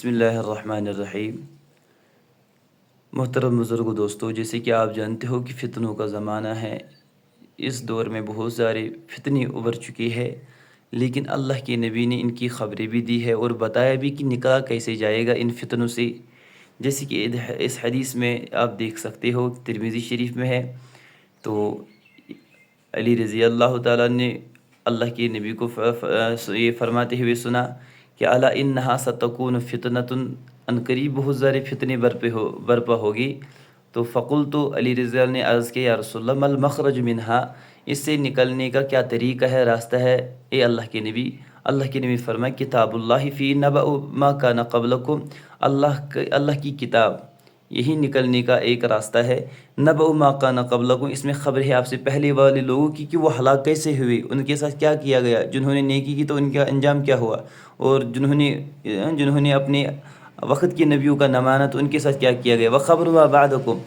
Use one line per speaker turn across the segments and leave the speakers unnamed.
بسم اللہ الرحمن الرحیم۔ محترم بزرگ دوستو، جیسے کہ آپ جانتے ہو کہ فتنوں کا زمانہ ہے۔ اس دور میں بہت سارے فتنے ابھر چکی ہے، لیکن اللہ کے نبی نے ان کی خبریں بھی دی ہے اور بتایا بھی کہ نکاح کیسے جائے گا ان فتنوں سے۔ جیسے کہ اس حدیث میں آپ دیکھ سکتے ہو، ترمذی شریف میں ہے، تو علی رضی اللہ تعالیٰ نے اللہ کے نبی کو یہ فرماتے ہوئے سنا کہ الا انہا ستکون فتنۃ، ان قریب بہت سارے فتنے برپا ہوگی۔ تو فقلت، علی رضی اللہ نے عرض کیا، یا رسول اللہ، ما المخرج منہا، اس سے نکلنے کا کیا طریقہ ہے، راستہ ہے اے اللہ کے نبی؟ اللہ کے نبی فرمائے، کتاب اللہ فی نبأ ما کان قبلکم، اللہ کی کتاب، یہی نکلنے کا ایک راستہ ہے۔ نبأ ما کان قبلکم، اس میں خبر ہے آپ سے پہلے والے لوگوں کی کہ وہ ہلاک کیسے ہوئے، ان کے ساتھ کیا کیا گیا، جنہوں نے نیکی کی تو ان کا انجام کیا ہوا، اور جنہوں نے اپنے وقت کے نبیوں کا نہ مانا تو ان کے ساتھ کیا کیا گیا۔ وخبر ما بعدکم،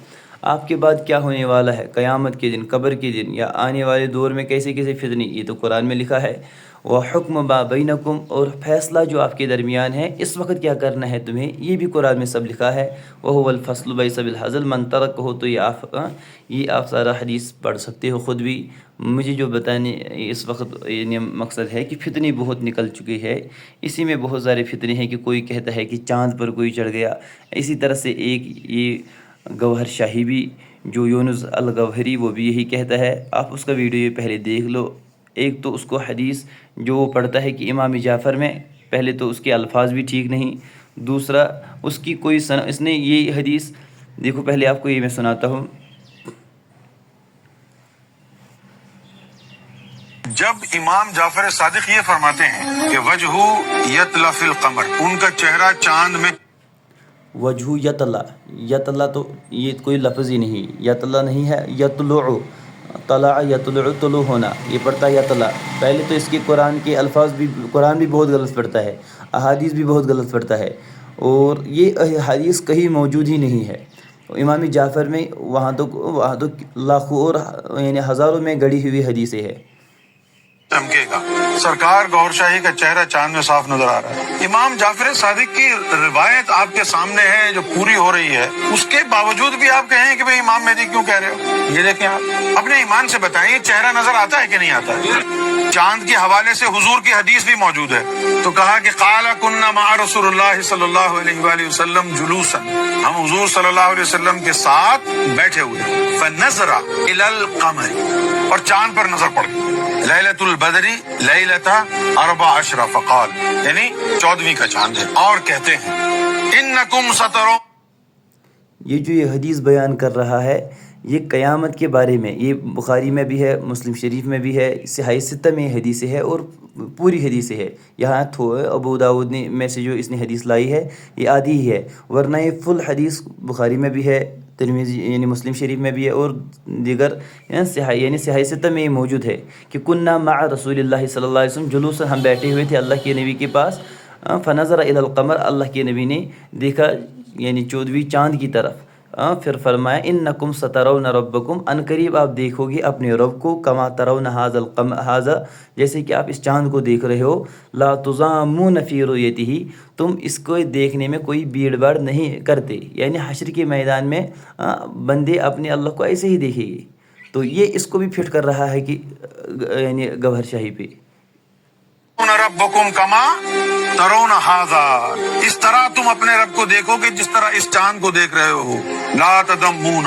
آپ کے بعد کیا ہونے والا ہے، قیامت کے دن، قبر کے دن، یا آنے والے دور میں کیسے کیسے فتنے، یہ تو قرآن میں لکھا ہے۔ وحکم ما بینکم، اور فیصلہ جو آپ کے درمیان ہے اس وقت کیا کرنا ہے تمہیں، یہ بھی قرآن میں سب لکھا ہے۔ وہو الفصل بیس بالحزل من ترک ہو، تو یہ آپ سارا حدیث پڑھ سکتے ہو خود بھی۔ مجھے جو بتانے اس وقت یعنی مقصد ہے کہ فتنی بہت نکل چکی ہے، اسی میں بہت سارے فتنے ہیں کہ کوئی کہتا ہے کہ چاند پر کوئی چڑھ گیا، اسی طرح سے ایک یہ گوہر شاہی بھی، جو یونس الگوہری، وہ بھی یہی کہتا ہے۔ آپ اس کا ویڈیو یہ پہلے دیکھ لو۔ ایک تو اس کو حدیث جو وہ پڑھتا ہے کہ امام جعفر میں، پہلے تو اس کے الفاظ بھی ٹھیک نہیں، دوسرا اس کی کوئی اس نے یہ حدیث دیکھو، پہلے آپ کو یہ میں سناتا ہوں۔
جب امام جعفر صادق یہ فرماتے ہیں کہ وجہ یطلع فی القمر، ان کا چہرہ چاند میں،
وجہ یطلع، یطلع تو یہ کوئی لفظ ہی نہیں، یطلع نہیں ہے، یطلع، طلع یطلع، طلوع ہونا، یہ پڑھتا ہے یطلع۔ پہلے تو اس کے قرآن کے الفاظ بھی، قرآن بھی بہت غلط پڑھتا ہے، احادیث بھی بہت غلط پڑھتا ہے، اور یہ حدیث کہیں موجود ہی نہیں ہے امام جعفر میں۔ وہاں تو لاکھوں اور یعنی ہزاروں میں گڑی ہوئی حدیثیں ہے۔
چمکے گا، سرکار گور شاہی کا چہرہ چاند میں صاف نظر آ رہا ہے۔ امام جعفر صادق کی روایت آپ کے سامنے ہے جو پوری ہو رہی ہے، اس کے باوجود بھی آپ کہیں کہ بھئی امام مہدی کیوں کہہ رہے ہو؟ یہ دیکھیں، آپ اپنے ایمان سے بتائیں، چہرہ نظر آتا ہے کہ نہیں آتا ہے؟ چاند کے حوالے سے حضور کی حدیث بھی موجود ہے، تو کہا کہ قال کنا مع رسول اللہ صلی اللہ علیہ وآلہ وسلم جلوسا، ہم حضور صلی اللہ علیہ وسلم کے ساتھ بیٹھے ہوئے، فنظر الی القمر، اور چاند پر نظر پڑ گئی، لیلۃ البدری لیلۃ 14 فقال، یعنی 14ویں کا چاند ہے، اور کہتے ہیں انکم سترون،
یہ جو یہ حدیث بیان کر رہا ہے یہ قیامت کے بارے میں، یہ بخاری میں بھی ہے، مسلم شریف میں بھی ہے، صحیح ستہ میں حدیث ہے اور پوری حدیث ہے۔ یہاں ابو داؤد نے میں سے جو اس نے حدیث لائی ہے یہ آدھی ہی ہے، ورنہ یہ فل حدیث بخاری میں بھی ہے، ترمذی یعنی مسلم شریف میں بھی ہے، اور دیگر صحیح ستہ میں یہ موجود ہے کہ کننا مع رسول اللہ صلی اللہ علیہ وسلم جلوسا، ہم بیٹھے ہوئے تھے اللہ کے نبی کے پاس، فنظر الی القمر، اللہ کے نبی نے دیکھا یعنی 14ویں چاند کی طرف، پھر فرمایا انکم سترون ربکم، ان قریب آپ دیکھو گے اپنے رب کو، کما ترون ھذا القمر، ھذا، جیسے کہ آپ اس چاند کو دیکھ رہے ہو، لا تضامون فی رؤیتہ، تم اس کو دیکھنے میں کوئی بھیڑ باڑ نہیں کرتے، یعنی حشر کے میدان میں بندے اپنے اللہ کو ایسے ہی دیکھیں گے۔ تو یہ اس کو بھی فٹ کر رہا ہے کہ یعنی گوہر شاہی پہ،
ربکم کما ترون ھذا، اس طرح تم اپنے رب کو دیکھو گے جس طرح اس چاند کو دیکھ رہے ہو، لا تضامون،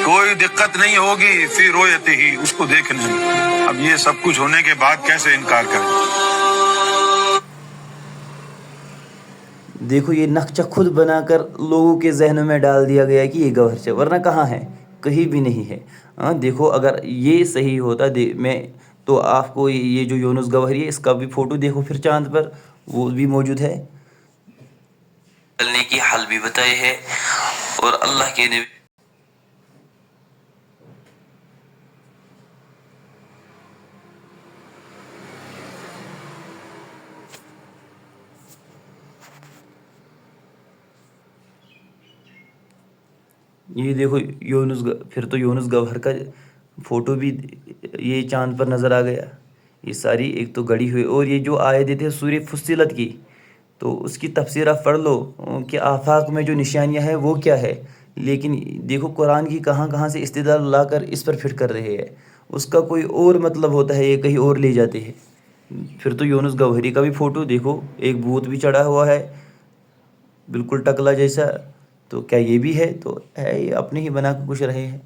کوئی دقت نہیں ہوگی، فی رؤیتہ، اس کو دیکھنے میں۔ اب یہ سب کچھ ہونے کے بعد کیسے انکار کریں؟
دیکھو یہ نقشہ خود بنا کر لوگوں کے ذہنوں میں ڈال دیا گیا کہ یہ گوہر سے، ورنہ کہاں ہے، کہیں بھی نہیں ہے۔ دیکھو اگر یہ صحیح ہوتا میں تو آپ کو یہ جو یونس گوہری ہے اس کا بھی فوٹو دیکھو پھر چاند پر، وہ بھی موجود ہے، چلنے کی حل بھی بتائے ہے، اور اللہ کے نبی یہ دیکھو پھر تو یونس گوہر کا فوٹو بھی یہ چاند پر نظر آ گیا۔ یہ ساری ایک تو گڑی ہوئی، اور یہ جو آیتیں تھے سورہ فصلت کی، تو اس کی تفسیر آپ پڑھ لو کہ آفاق میں جو نشانیاں ہیں وہ کیا ہے، لیکن دیکھو قرآن کی کہاں کہاں سے استدلال لا کر اس پر فٹ کر رہے ہیں، اس کا کوئی اور مطلب ہوتا ہے، یہ کہیں اور لے جاتے ہیں۔ پھر تو یونس گوہری کا بھی فوٹو دیکھو، ایک بھوت بھی چڑھا ہوا ہے بالکل ٹکلا جیسا، تو کیا یہ بھی ہے؟ تو ہے یہ اپنے ہی بنا کے کچھ رہے ہیں۔